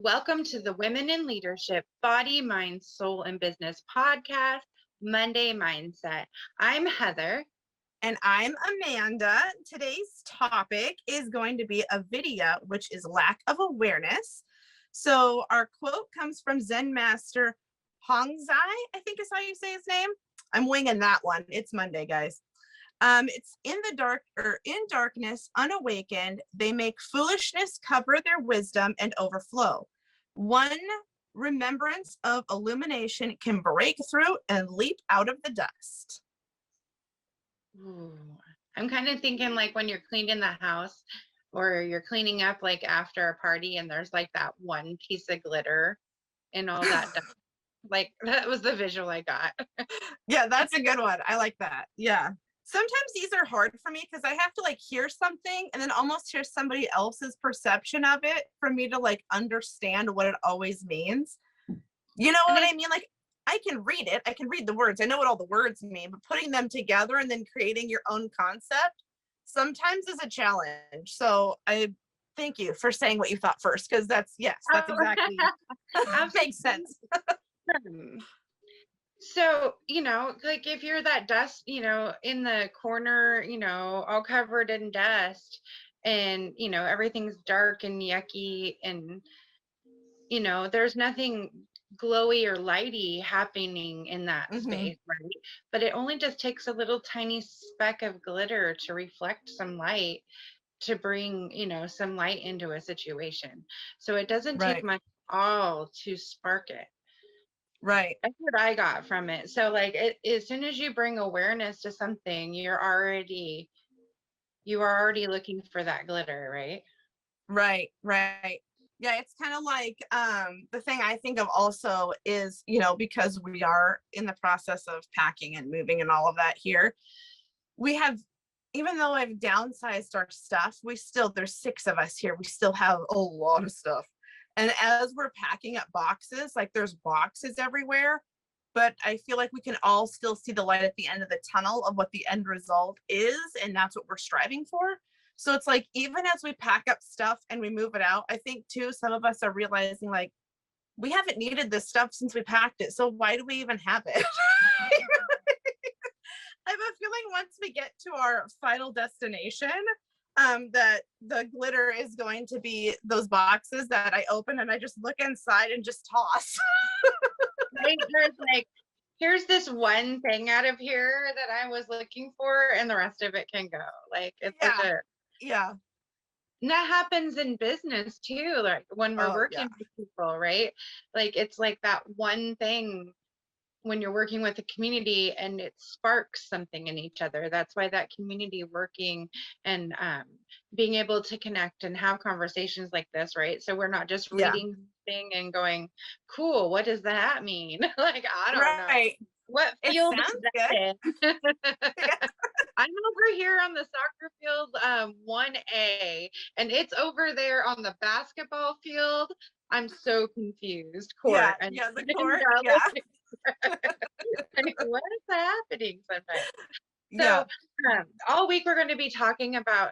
Welcome to the Women in Leadership Body, Mind, Soul, and Business podcast, Monday Mindset. I'm Heather. And I'm Amanda. Today's topic is going to be Avidya, which is lack of awareness. So our quote comes from Zen Master Hongzhi, I think is how you say his name. I'm winging that one. It's Monday, guys. It's in the dark or in darkness, unawakened, they make foolishness cover their wisdom and overflow. One remembrance of illumination can break through and leap out of the dust. Ooh. I'm kind of thinking like when you're cleaning the house or you're cleaning up like after a party and there's like that one piece of glitter and all that dust. Like that was the visual I got. Yeah, that's a good one. I like that. Yeah. Sometimes these are hard for me because I have to like hear something and then almost hear somebody else's perception of it for me to like understand what it always means. You know what I mean? Like I can read it. I can read the words. I know what all the words mean, but putting them together and then creating your own concept sometimes is a challenge. So I thank you for saying what you thought first, because that's exactly makes sense. So, like if you're that dust, in the corner, all covered in dust and, everything's dark and yucky and, there's nothing glowy or lighty happening in that space, right? But it only just takes a little tiny speck of glitter to reflect some light to bring, some light into a situation. So it doesn't take much at all to spark it. Right. That's what I got from it. So like as soon as you bring awareness to something, you are already looking for that glitter, right? Right. Yeah, it's kind of like the thing I think of also is, because we are in the process of packing and moving and all of that here, we have, even though I've downsized our stuff, there's 6 of us here. We still have a lot of stuff. And as we're packing up boxes, like there's boxes everywhere, but I feel like we can all still see the light at the end of the tunnel of what the end result is. And that's what we're striving for. So it's like, even as we pack up stuff and we move it out, I think too, some of us are realizing like, we haven't needed this stuff since we packed it. So why do we even have it? I have a feeling once we get to our final destination, that the glitter is going to be those boxes that I open and I just look inside and just toss. Right? There's like, here's this one thing out of here that I was looking for, and the rest of it can go. Like it's yeah. And that happens in business too. Like when we're working with people, right? Like it's like that one thing when you're working with a community and it sparks something in each other. That's why that community working and being able to connect and have conversations like this, right? So we're not just reading thing and going, cool, what does that mean? Like, I don't know. What field is that in? I'm over here on the soccer field 1A, and it's over there on the basketball field. I'm so confused. Court. The court. Yeah. What is happening sometimes? So all week we're going to be talking about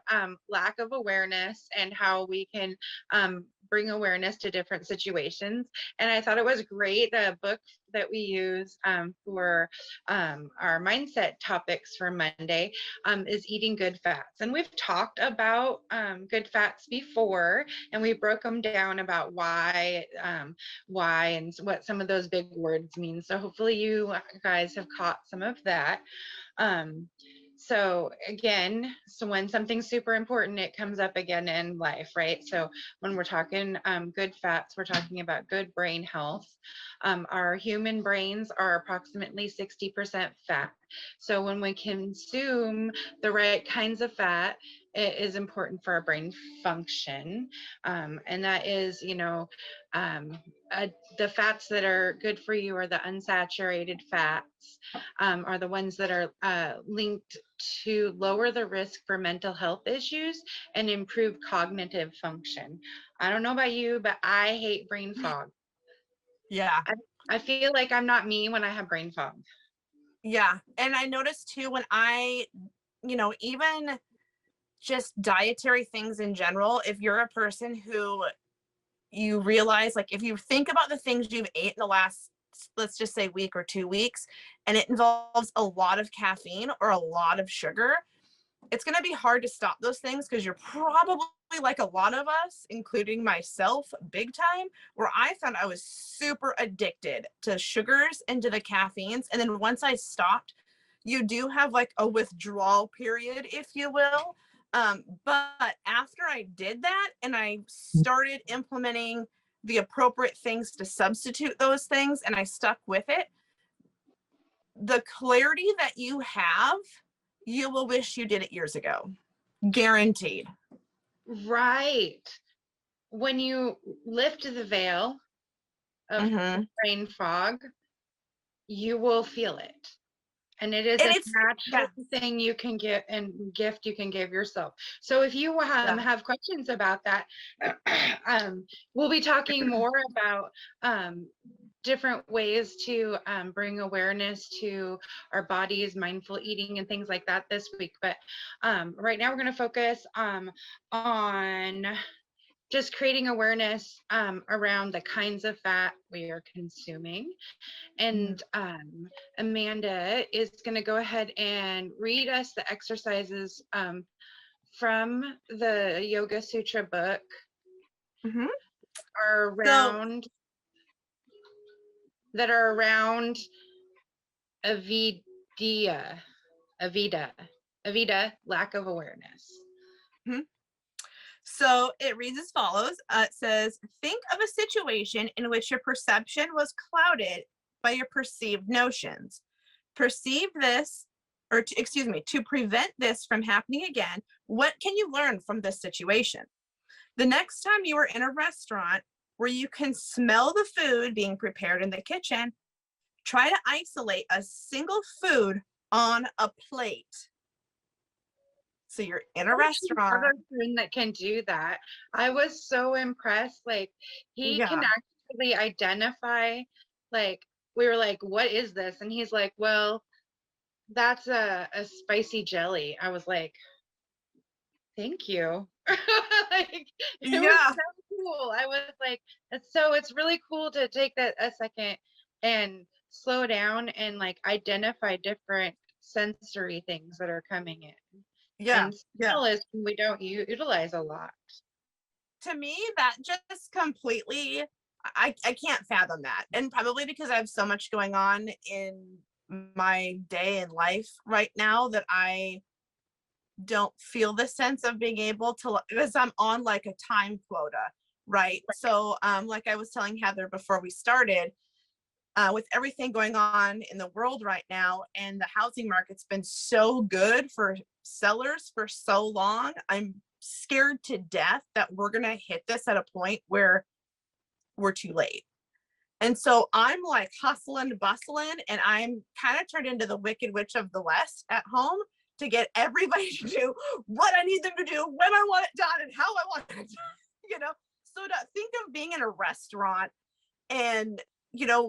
lack of awareness and how we can bring awareness to different situations. And I thought it was great. The book that we use for our mindset topics for Monday is Eating Good Fats. And we've talked about good fats before, and we broke them down about why and what some of those big words mean. So hopefully you guys have caught some of that. So again, when something's super important, it comes up again in life, right? So when we're talking good fats, we're talking about good brain health. Our human brains are approximately 60% fat. So when we consume the right kinds of fat, it is important for our brain function. And that is, the fats that are good for you are the unsaturated fats, are the ones that are linked to lower the risk for mental health issues and improve cognitive function. I don't know about you, but I hate brain fog. Yeah. I feel like I'm not me when I have brain fog. Yeah. And I noticed too, when I, even just dietary things in general, if you're a person who you realize, like, if you think about the things you've ate in the last, let's just say week or 2 weeks, and it involves a lot of caffeine or a lot of sugar, it's going to be hard to stop those things, because you're probably like a lot of us, including myself, big time, where I found I was super addicted to sugars and to the caffeines. And then once I stopped, you do have like a withdrawal period, if you will. But after I did that and I started implementing the appropriate things to substitute those things, and I stuck with it, the clarity that you have, you will wish you did it years ago. Guaranteed. Right. When you lift the veil of brain fog, you will feel it. And it is a natural thing you can get and gift you can give yourself. So if you have questions about that, we'll be talking more about different ways to bring awareness to our bodies, mindful eating and things like that this week. But right now we're going to focus on just creating awareness around the kinds of fat we are consuming. And Amanda is going to go ahead and read us the exercises from the Yoga Sutra book that are around Avidya, lack of awareness. So it reads as follows. It says, think of a situation in which your perception was clouded by your perceived notions. To prevent this from happening again, what can you learn from this situation? The next time you are in a restaurant where you can smell the food being prepared in the kitchen, try to isolate a single food on a plate. So you're in a restaurant. Another friend that can do that. I was so impressed. Like, he can actually identify, like, we were like, what is this? And he's like, well, that's a spicy jelly. I was like, thank you. Like, it was so cool. I was like, it's really cool to take that a second and slow down and like identify different sensory things that are coming in. And smell is we don't utilize a lot. To me, that just completely, I can't fathom that. And probably because I have so much going on in my day and life right now that I don't feel the sense of being able to, because I'm on like a time quota, right? So like I was telling Heather before we started, with everything going on in the world right now, and the housing market's been so good for sellers for so long, I'm scared to death that we're going to hit this at a point where we're too late. And so I'm like hustling, bustling, and I'm kind of turned into the Wicked Witch of the West at home to get everybody to do what I need them to do, when I want it done, and how I want it done, So to think of being in a restaurant, and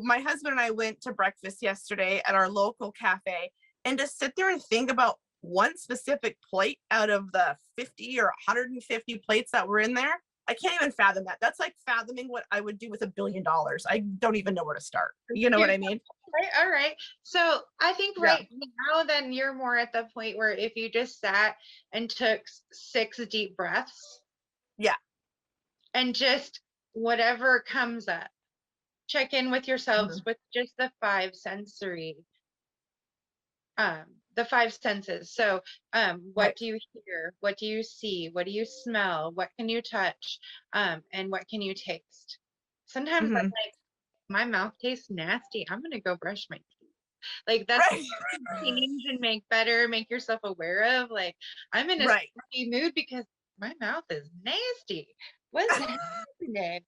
my husband and I went to breakfast yesterday at our local cafe, and to sit there and think about one specific plate out of the 50 or 150 plates that were in there, I can't even fathom that. That's like fathoming what I would do with $1 billion. I don't even know where to start. You know what I mean? All right. So I think right now, then you're more at the point where if you just sat and took 6 deep breaths. And just whatever comes up, check in with yourselves with just the 5 sensory, the 5 senses. So what do you hear? What do you see? What do you smell? What can you touch? And what can you taste? Sometimes I'm like, my mouth tastes nasty. I'm going to go brush my teeth. Like, that's change and make better, make yourself aware of. Like, I'm in a happy mood because my mouth is nasty. What's happening?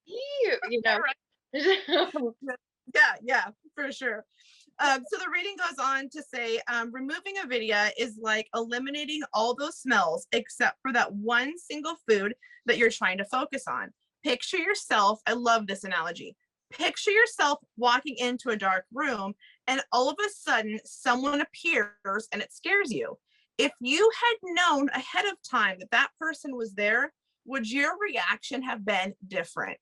Yeah, for sure. So the reading goes on to say, removing Avidya is like eliminating all those smells except for that one single food that you're trying to focus on. Picture yourself, I love this analogy. Picture yourself walking into a dark room, and all of a sudden someone appears and it scares you. If you had known ahead of time that that person was there, would your reaction have been different?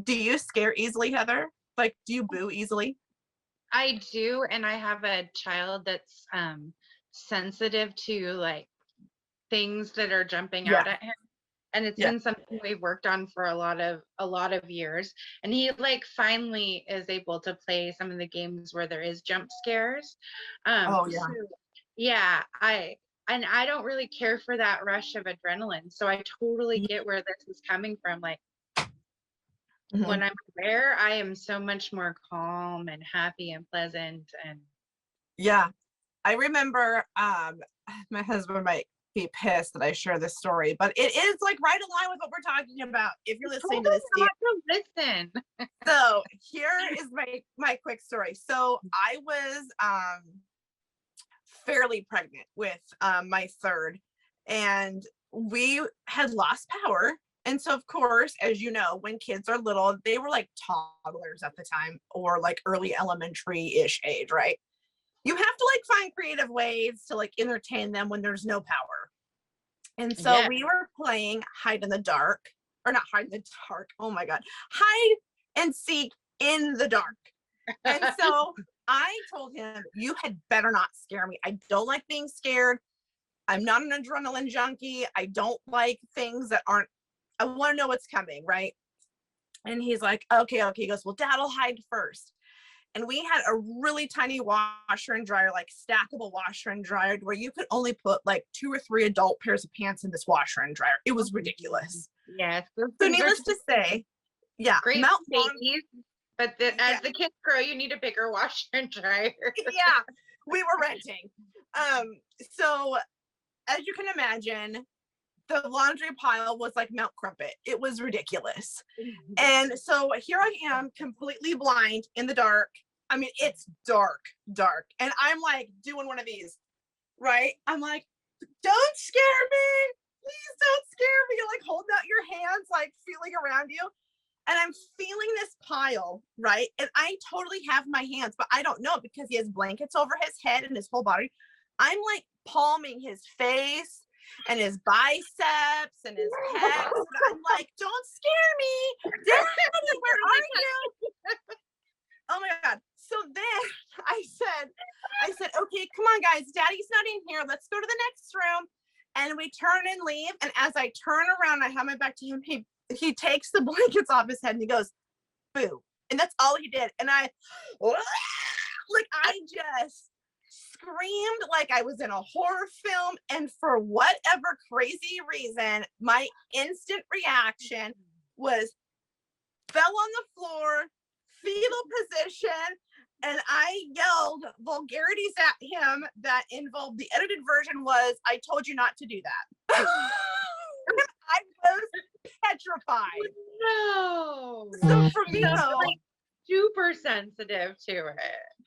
Do you scare easily, Heather? Like, do you boo easily? I do, and I have a child that's sensitive to like things that are jumping Yeah. out at him. And it's Yeah. been something we've worked on for a lot of years. And he like finally is able to play some of the games where there is jump scares. Oh yeah. So yeah, I don't really care for that rush of adrenaline. So I totally get where this is coming from. Like Mhm. when I'm there, I am so much more calm and happy and pleasant and Yeah. I remember my husband might be pissed that I share this story, but it is like right in line with what we're talking about. If you're listening to totally this, Steve. not to listen. So here is my quick story. So I was fairly pregnant with my third, and we had lost power. And so, of course, as you know, when kids are little, they were like toddlers at the time, or like early elementary-ish age, right? You have to like find creative ways to like entertain them when there's no power. And so Yeah. we were playing hide in the dark, or not hide in the dark. Oh my God. Hide and seek in the dark. And so I told him, you had better not scare me. I don't like being scared. I'm not an adrenaline junkie. I don't like things that aren't, I want to know what's coming, right? And he's like, okay. He goes, well, Dad'll hide first. And we had a really tiny washer and dryer, like stackable washer and dryer, where you could only put like 2 or 3 adult pairs of pants in this washer and dryer. It was ridiculous. Yes, those So things are needless to say, yeah, great Mount for Long, babies, but as the kids grow, you need a bigger washer and dryer. yeah, we were renting. So as you can imagine, the laundry pile was like Mount Crumpet. It was ridiculous. And so here I am, completely blind in the dark. I mean, it's dark. And I'm like doing one of these, right? I'm like, don't scare me. Please don't scare me. You're like holding out your hands, like feeling around you. And I'm feeling this pile, right? And I totally have my hands, but I don't know because he has blankets over his head and his whole body. I'm like palming his face and his biceps and his pecs. And I'm like, don't scare me. Daddy, where are you? Oh my God. So then I said, okay, come on, guys. Daddy's not in here. Let's go to the next room. And we turn and leave. And as I turn around, I have my back to him. He takes the blankets off his head and he goes, boo. And that's all he did. And I just screamed like I was in a horror film. And for whatever crazy reason, my instant reaction was fell on the floor, fetal position, and I yelled vulgarities at him that involved, the edited version was, I told you not to do that. I was petrified. No. So for me though, like super sensitive to it.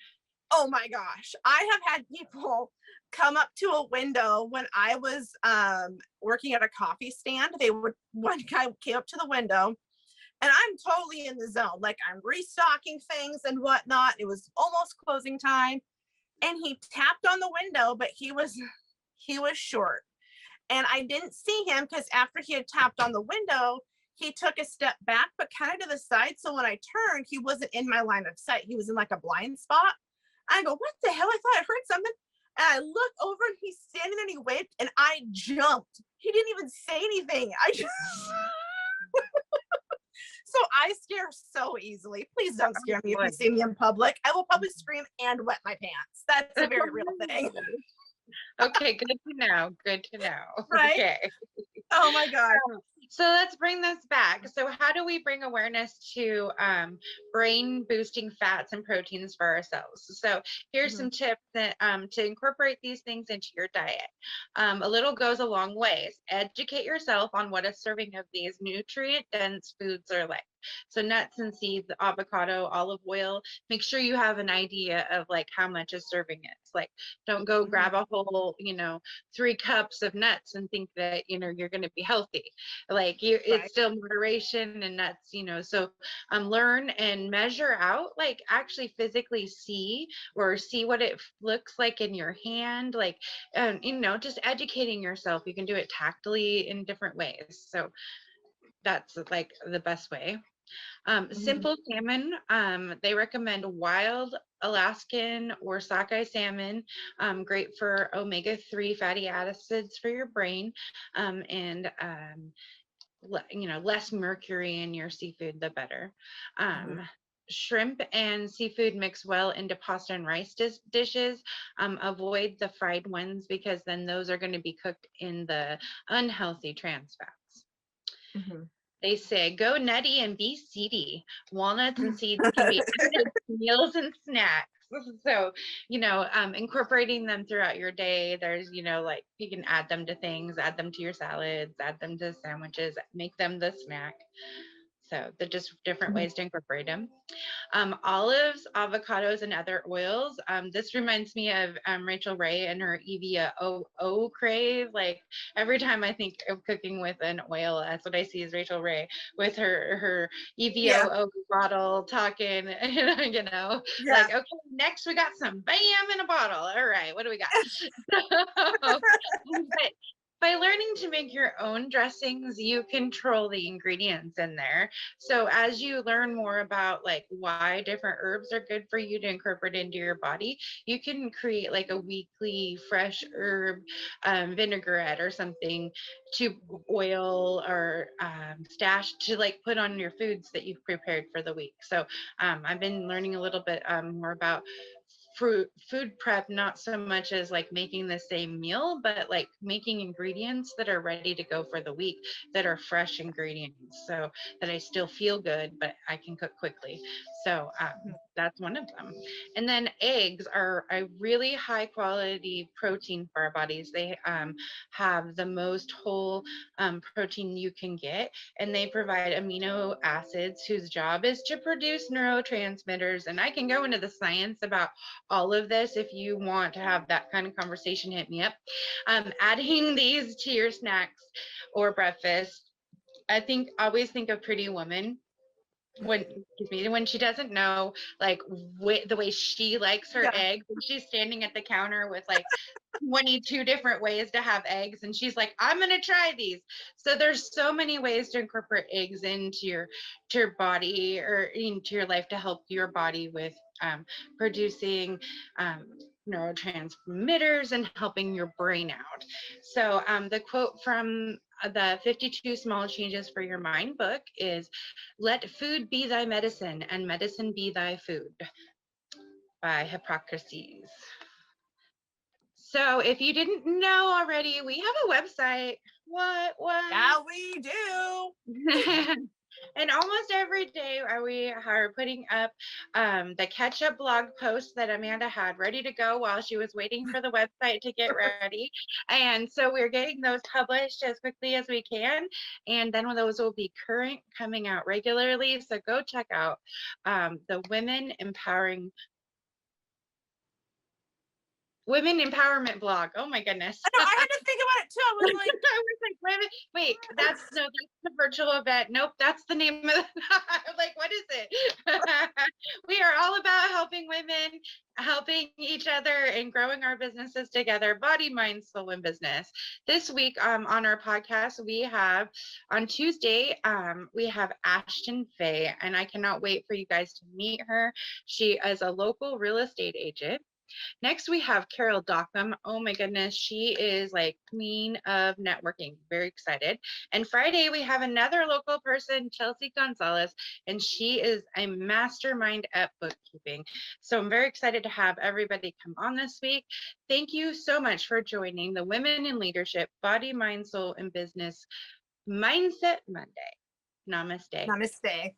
oh my gosh, I have had people come up to a window when I was working at a coffee stand. One guy came up to the window. And I'm totally in the zone. Like I'm restocking things and whatnot. It was almost closing time. And he tapped on the window, but he was short. And I didn't see him because after he had tapped on the window, he took a step back, but kind of to the side. So when I turned, he wasn't in my line of sight. He was in like a blind spot. I go, what the hell? I thought I heard something. And I look over and he's standing and he waved and I jumped. He didn't even say anything. I just So I scare so easily. Please don't scare me if you see me in public. I will probably scream and wet my pants. That's a very real thing. Okay, good to know. Good to know. Right? Okay. Oh my God. So let's bring this back. So how do we bring awareness to brain boosting fats and proteins for ourselves? So here's some tips that to incorporate these things into your diet. A little goes a long ways. Educate yourself on what a serving of these nutrient dense foods are like. So nuts and seeds, avocado, olive oil. Make sure you have an idea of like how much a serving is. Like don't go grab a whole, 3 cups of nuts and think that, you're going to be healthy. Like it's still moderation and nuts, so learn and measure out, like actually physically see what it looks like in your hand, like just educating yourself. You can do it tactily in different ways, so that's like the best way. Simple salmon, they recommend wild Alaskan or sockeye salmon, great for omega-3 fatty acids for your brain, and less mercury in your seafood, the better. Shrimp and seafood mix well into pasta and rice dishes. Avoid the fried ones because then those are going to be cooked in the unhealthy trans fats. They say go nutty and be seedy. Walnuts and seeds can be added to meals and snacks. So, incorporating them throughout your day, there's, like you can add them to things, add them to your salads, add them to sandwiches, make them the snack. So they're just different ways to incorporate them. Olives, avocados, and other oils. This reminds me of Rachel Ray and her Evia O crave. Like every time I think of cooking with an oil, that's what I see is Rachel Ray with her Evia O bottle talking, like, okay, next we got some bam in a bottle. All right, what do we got? But by learning to make your own dressings, you control the ingredients in there. So as you learn more about like why different herbs are good for you to incorporate into your body, you can create like a weekly fresh herb vinaigrette or something to oil or stash to like put on your foods that you've prepared for the week. So I've been learning a little bit more about food prep, not so much as like making the same meal, but like making ingredients that are ready to go for the week, that are fresh ingredients, so that I still feel good, but I can cook quickly. So that's one of them. And then eggs are a really high quality protein for our bodies. They have the most whole protein you can get, and they provide amino acids whose job is to produce neurotransmitters. And I can go into the science about all of this. If you want to have that kind of conversation, hit me up. Adding these to your snacks or breakfast, always think of Pretty Woman when she doesn't know like the way she likes her eggs, and she's standing at the counter with like 22 different ways to have eggs, and she's like, I'm gonna try these. So there's so many ways to incorporate eggs into your body or into your life to help your body with producing neurotransmitters and helping your brain out. So the quote from the 52 Small Changes for Your Mind book is, let food be thy medicine and medicine be thy food, by Hippocrates. So if you didn't know already, we have a website. What? Yeah, we do. And almost every day we are putting up the catch-up blog post that Amanda had ready to go while she was waiting for the website to get ready. And so we're getting those published as quickly as we can. And then those will be current, coming out regularly. So go check out the Women Empowerment blog. Oh my goodness. I know, I had to think about it too. I was like, wait, that's the virtual event. Nope, that's the name of the, like, what is it? We are all about helping women, helping each other, and growing our businesses together. Body, mind, soul, and business. This week on our podcast, we have on Tuesday, we have Ashton Faye, and I cannot wait for you guys to meet her. She is a local real estate agent. Next, we have Carol Dockham. Oh my goodness, she is like queen of networking. Very excited. And Friday, we have another local person, Chelsea Gonzalez, and she is a mastermind at bookkeeping. So I'm very excited to have everybody come on this week. Thank you so much for joining the Women in Leadership, Body, Mind, Soul, and Business Mindset Monday. Namaste. Namaste.